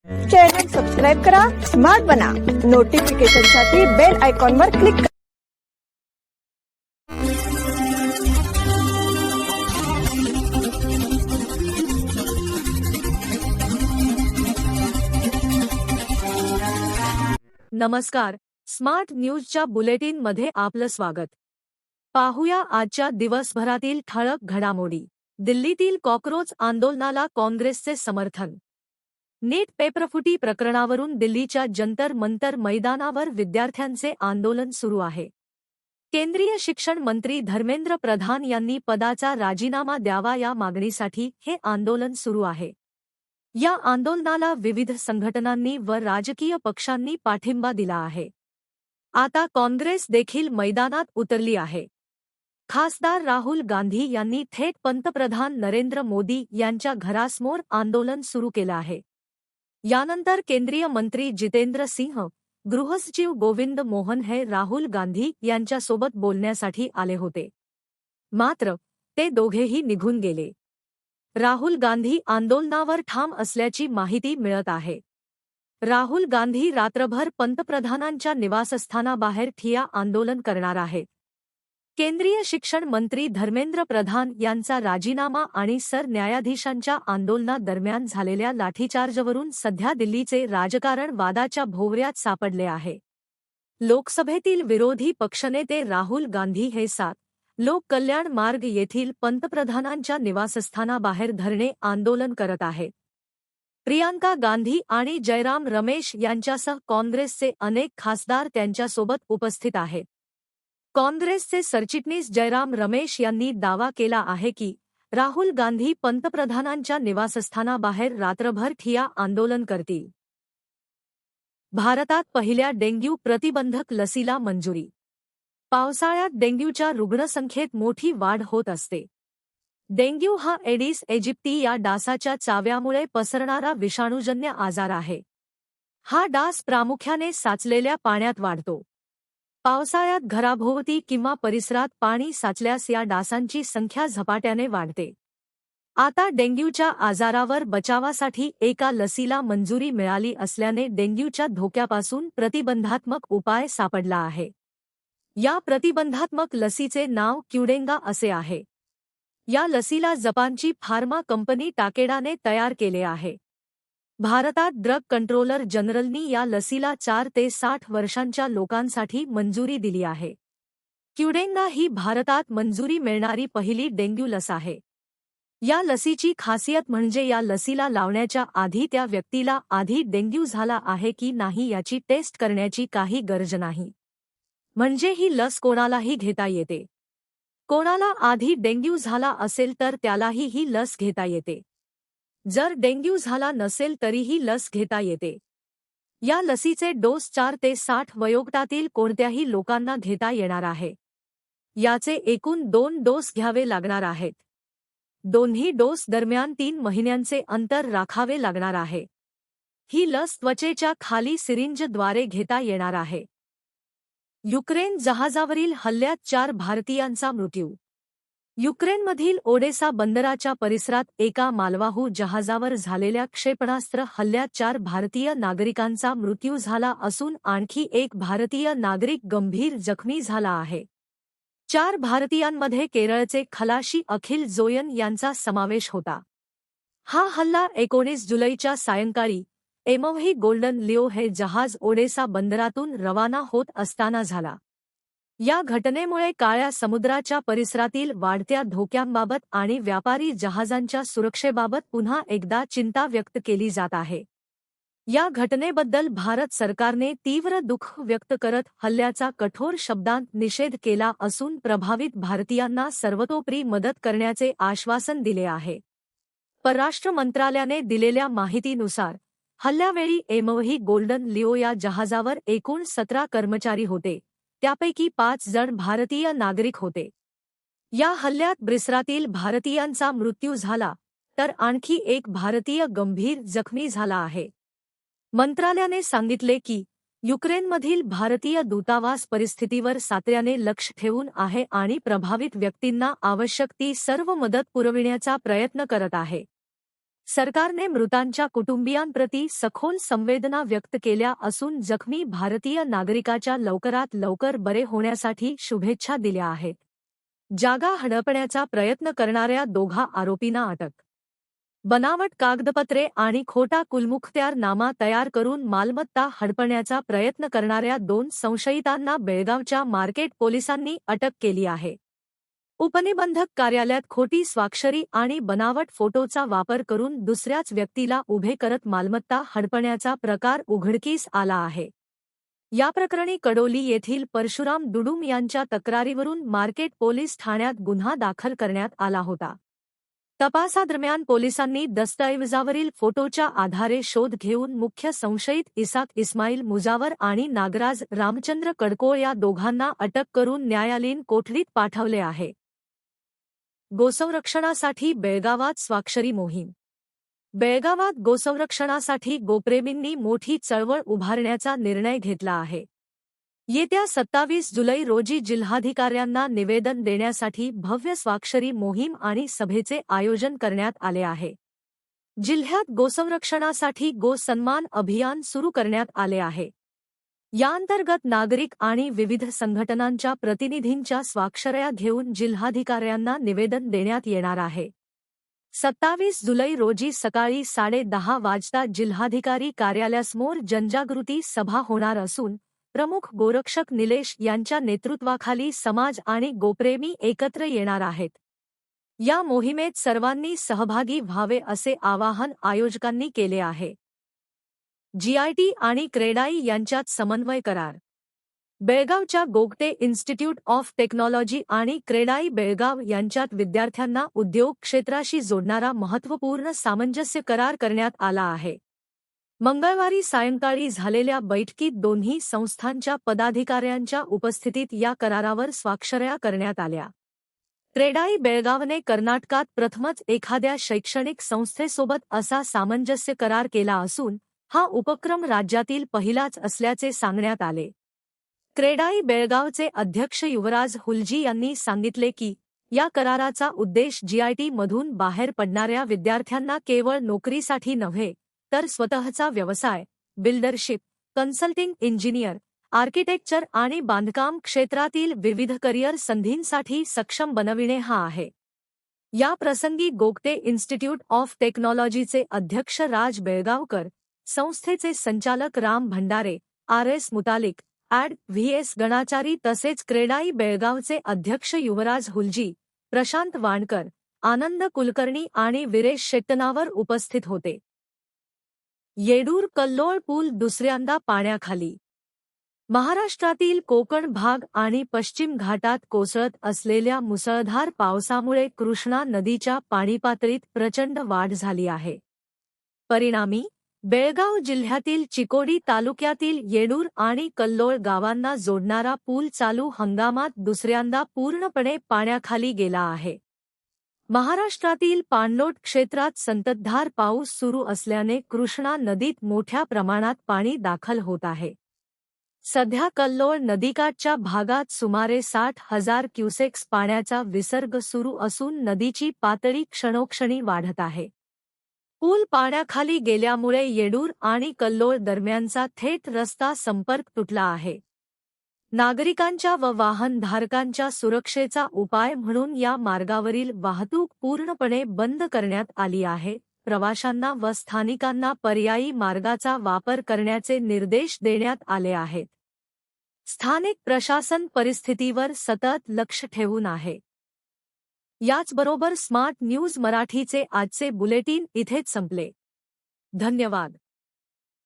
Channel subscribe करा, smart बना, नोटिफिकेशनसाठी bell आयकॉनवर क्लिक करा. नमस्कार, स्मार्ट न्यूजच्या बुलेटिन मध्ये आपलं स्वागत. पाहूया आजच्या दिवसभरातील ठळक घडामोडी. दिल्लीतील कॉकरोच आंदोलनाला काँग्रेसचे समर्थन. नीट पेपरफुटी प्रकरणावरून दिल्लीच्या जंतर मंतर मैदानावर विद्यार्थ्यांचे आंदोलन सुरू आहे. केंद्रीय शिक्षण मंत्री धर्मेंद्र प्रधान यांनी पदाचा राजीनामा द्यावा या मागणीसाठी हे आंदोलन सुरू आहे. या आंदोलनाला विविध संघटनांनी व राजकीय पक्षांनी पाठिंबा दिला आहे. आता काँग्रेस देखील मैदानात उतरली आहे. खासदार राहुल गांधी यांनी थेट पंतप्रधान नरेंद्र मोदी यांच्या घरासमोर आंदोलन सुरू केलं आहे. यानंतर केंद्रीय मंत्री जितेंद्र सिंह, गृहसचिव गोविंद मोहन हे राहुल गांधी यांच्यासोबत बोलण्यासाठी आले होते. मात्र ते दोघेही निघून गेले. राहुल गांधी आंदोलनावर ठाम असल्याची माहिती मिळत आहे. राहुल गांधी रात्रभर पंतप्रधानांच्या निवासस्थानाबाहेर ठिय्या आंदोलन करणार आहेत. केंद्रीय शिक्षण मंत्री धर्मेंद्र प्रधान यांचा राजीनामा आणि सरन्यायाधीशांच्या आंदोलनादरम्यान झालेल्या लाठीचार्जवरून सध्या दिल्लीचे राजकारण वादाच्या भोवऱ्यात सापडले आहे. लोकसभेतील विरोधी पक्षनेते राहुल गांधी हे लोक कल्याण मार्ग येथील पंतप्रधानांच्या निवासस्थानाबाहेर धरणे आंदोलन करत आहेत. प्रियांका गांधी आणि जयराम रमेश यांच्यासह काँग्रेसचे अनेक खासदार त्यांच्यासोबत उपस्थित आहेत. काँग्रेसचे सरचिटणीस जयराम रमेश यांनी दावा केला आहे की राहुल गांधी पंतप्रधानांच्या निवासस्थानाबाहेर रात्रभर ठिय्या आंदोलन करतील. भारतात पहिल्या डेंग्यू प्रतिबंधक लसीला मंजुरी. पावसाळ्यात डेंग्यूच्या रुग्णसंख्येत मोठी वाढ होत असते. डेंग्यू हा एडिस एजिप्ती या डासाच्या चाव्यामुळे पसरणारा विषाणूजन्य आजार आहे. हा डास प्रामुख्याने साचलेल्या पाण्यात वाढतो. पावसाळ्यात घराभोवती किंवा परिसरात पाणी साचल्यास या डासांची संख्या झपाट्याने वाढते. आता डेंग्यूच्या आजारावर बचावासाठी एका लसीला मंजुरी मिळाली असल्याने डेंग्यूच्या धोक्यापासून प्रतिबंधात्मक उपाय सापडला आहे. या प्रतिबंधात्मक लसीचे नाव क्युडेंगा असे आहे. या लसीला जपानची फार्मा कंपनी टाकेडाने तयार केले आहे. भारतात ड्रग कंट्रोलर जनरलनी या लसीला 4 ते 60 वर्षांच्या लोकांसाठी मंजुरी दिली आहे. क्युडेंगा ही भारतात मंजुरी मिळणारी पहिली डेंग्यू लस आहे. या लसीची खासियत म्हणजे या लसीला लावण्याच्या आधी त्या व्यक्तीला आधी डेंग्यू झाला आहे की नाही याची टेस्ट करण्याची काही गरज नाही. म्हणजे ही लस कोणालाही घेता येते. कोणाला आधी डेंग्यू झाला असेल तर त्यालाही ही लस घेता येते. जर डेंग्यू झाला नसेल तरीही लस घेता येते. या लसीचे डोस 4 ते 60 वयोगटातील कोणत्याही लोकांना घेता येणार आहे. याचे एकूण 2 डोस घ्यावे लागणार आहेत. दोन्ही डोस दरम्यान 3 महिन्यांचे अंतर राखावे लागणार आहे. ही लस त्वचेच्या खाली सिरिंजद्वारे घेता येणार आहे. युक्रेन जहाजावरील हल्ल्यात 4 भारतीयांचा मृत्यू. युक्रेनमधील ओडेसा बंदराच्या परिसरात एका मालवाहू जहाजावर झालेल्या क्षेपणास्त्र हल्ल्यात 4 भारतीय नागरिकांचा मृत्यू झाला असून आणखी एक भारतीय नागरिक गंभीर जखमी झाला आहे. 4 भारतीयांमध्ये केरळचे खलाशी अखिल जोयन यांचा समावेश होता. हा हल्ला 19 जुलैच्या सायंकाळी एमव्ही गोल्डन लिओ हे जहाज ओडेसा बंदरातून रवाना होत असताना झाला. या घटनेमुळे काळ्या समुद्राच्या परिसरातील वाढत्या धोक्यांबाबत आणि व्यापारी जहाजांच्या सुरक्षेबाबत पुन्हा एकदा चिंता व्यक्त केली जात आहे. या घटनेबद्दल भारत सरकारने तीव्र दुःख व्यक्त करत हल्ल्याचा कठोर शब्दांत निषेध केला असून प्रभावित भारतीयांना सर्वतोपरी मदत करण्याचे आश्वासन दिले आहे. परराष्ट्र मंत्रालयाने दिलेल्या माहितीनुसार हल्ल्यावेळी एमव्ही गोल्डन लिओ या जहाजावर एकूण 17 कर्मचारी होते. त्यापैकी 5 जण भारतीय नागरिक होते. या हल्ल्यात ब्रिसरातील भारतीयांचा मृत्यू झाला तर आणखी एक भारतीय गंभीर जखमी झाला आहे. मंत्रालयाने सांगितले की युक्रेनमधील भारतीय दूतावास परिस्थितीवर सातत्याने लक्ष ठेवून आहे आणि प्रभावित व्यक्तींना आवश्यक ती सर्व मदत पुरविण्याचा प्रयत्न करत आहे. सरकारने मृतांच्या कुटुंबियांप्रती सखोल संवेदना व्यक्त केल्या असून जखमी भारतीय नागरिकाच्या लवकरात लवकर बरे होण्यासाठी शुभेच्छा दिल्या आहेत. जागा हडपण्याचा प्रयत्न करणाऱ्या दोघा आरोपींना अटक. बनावट कागदपत्रे आणि खोटा कुलमुखत्यारनामा तयार करून मालमत्ता हडपण्याचा प्रयत्न करणाऱ्या 2 संशयितांना बेळगावच्या मार्केट पोलिसांनी अटक केली आहे. उपनिबंधक कार्यालयात खोटी स्वाक्षरी आणि बनावट फोटोचा वापर करून दुसऱ्याच व्यक्तीला उभे करत मालमत्ता हडपण्याचा प्रकार उघडकीस आला आहे. या प्रकरणी कडोली येथील परशुराम दुडुम यांच्या तक्रारीवरून मार्केट पोलीस ठाण्यात गुन्हा दाखल करण्यात आला होता. तपासादरम्यान पोलिसांनी दस्तऐवजावरील फोटोच्या आधारे शोध घेऊन मुख्य संशयित इसाक इस्माईल मुजावर आणि नागराज रामचंद्र कडकोळ या दोघांना अटक करून न्यायालयीन कोठडीत पाठवले आहे. गोसंरक्षणासाठी बेळगावात स्वाक्षरी मोहीम. बेळगावात गोसंरक्षणासाठी गोप्रेमींनी मोठी चळवळ उभारण्याचा निर्णय घेतला आहे. येत्या 27 जुलै रोजी जिल्हाधिकाऱ्यांना निवेदन देण्यासाठी भव्य स्वाक्षरी मोहीम आणि सभेचे आयोजन करण्यात आले आहे. जिल्ह्यात गोसंरक्षणासाठी गो सन्मान अभियान सुरू करण्यात आले आहे. याअंतर्गत नागरिक आणि विविध संघटनांच्या प्रतिनिधींच्या स्वाक्षऱ्या घेऊन जिल्हाधिकाऱ्यांना निवेदन देण्यात येणार आहे. 27 जुलै रोजी सकाळी 10:30 वाजता जिल्हाधिकारी कार्यालयासमोर जनजागृती सभा होणार असून प्रमुख गोरक्षक निलेश यांच्या नेतृत्वाखाली समाज आणि गोप्रेमी एकत्र येणार आहेत. या मोहिमेत सर्वांनी सहभागी व्हावे असे आवाहन आयोजकांनी केले आहे. जीआयटी आणि क्रेडाई यांच्यात समन्वय करार. बेळगावच्या गोगटे इन्स्टिट्यूट ऑफ टेक्नॉलॉजी आणि क्रेडाई बेळगाव यांच्यात विद्यार्थ्यांना उद्योग क्षेत्राशी जोडणारा महत्त्वपूर्ण सामंजस्य करार करण्यात आला आहे. मंगळवारी सायंकाळी झालेल्या बैठकीत दोन्ही संस्थांच्या पदाधिकाऱ्यांच्या उपस्थितीत या करारावर स्वाक्षऱ्या करण्यात आल्या. क्रेडाई बेळगावने कर्नाटकात प्रथमच एखाद्या शैक्षणिक संस्थेसोबत असा सामंजस्य करार केला असून हा उपक्रम राज्यातील पहिलाच असल्याचे सांगण्यात आले. क्रेडाई बेळगावचे अध्यक्ष युवराज हुलजी यांनी सांगितले की या कराराचा उद्देश जीआयटी मधून बाहेर पडणाऱ्या विद्यार्थ्यांना केवळ नोकरीसाठी नव्हे तर स्वतःचा व्यवसाय, बिल्डरशिप, कन्सल्टिंग इंजिनियर, आर्किटेक्चर आणि बांधकाम क्षेत्रातील विविध करिअर संधींसाठी सक्षम बनविणे हा आहे. या प्रसंगी गोगटे इन्स्टिट्यूट ऑफ टेक्नॉलॉजीचे अध्यक्ष राज बेळगावकर, संस्थेचे संचालक राम भंडारे, आर.एस. मुतालिक, ॲड. व्ही.एस. गणाचारी तसेच क्रेडाई बेळगावचे अध्यक्ष युवराज हुलजी, प्रशांत वाणकर, आनंद कुलकर्णी आणि विरेश शेट्टनावर उपस्थित होते. येडूर कल्लोळ पूल दुसऱ्यांदा पाण्याखाली. महाराष्ट्रातील कोकण भाग आणि पश्चिम घाटात कोसळत असलेल्या मुसळधार पावसामुळे कृष्णा नदीच्या पाणीपातळीत प्रचंड वाढ झाली आहे. परिणामी बेळगाव जिल्ह्यातील चिकोडी तालुक्यातील येडूर आणि कल्लोळ गावांना जोडणारा पूल चालू हंगामात दुसऱ्यांदा पूर्णपणे पाण्याखाली गेला आहे. महाराष्ट्रातील पाणलोट क्षेत्रात संततधार पाऊस सुरू असल्याने कृष्णा नदीत मोठ्या प्रमाणात पाणी दाखल होत आहे. सध्या कल्लोळ नदीकाठच्या भागात सुमारे 60,000 क्युसेक्स पाण्याचा विसर्ग सुरू असून नदीची पातळी क्षणोक्षणी वाढत आहे. पूल पाण्याखाली गेल्यामुळे येडूर आणि कल्लोळ दरम्यानचा थेट रस्ता संपर्क तुटला आहे. नागरिकांच्या व वाहनधारकांच्या सुरक्षेचा उपाय म्हणून या मार्गावरील वाहतूक पूर्णपणे बंद करण्यात आली आहे. प्रवाशांना व स्थानिकांना पर्यायी मार्गाचा वापर करण्याचे निर्देश देण्यात आले आहेत. स्थानिक प्रशासन परिस्थितीवर सतत लक्ष ठेवून आहे. याचबरोबर स्मार्ट न्यूज मराठीचे आजचे बुलेटिन इथेच संपले. धन्यवाद.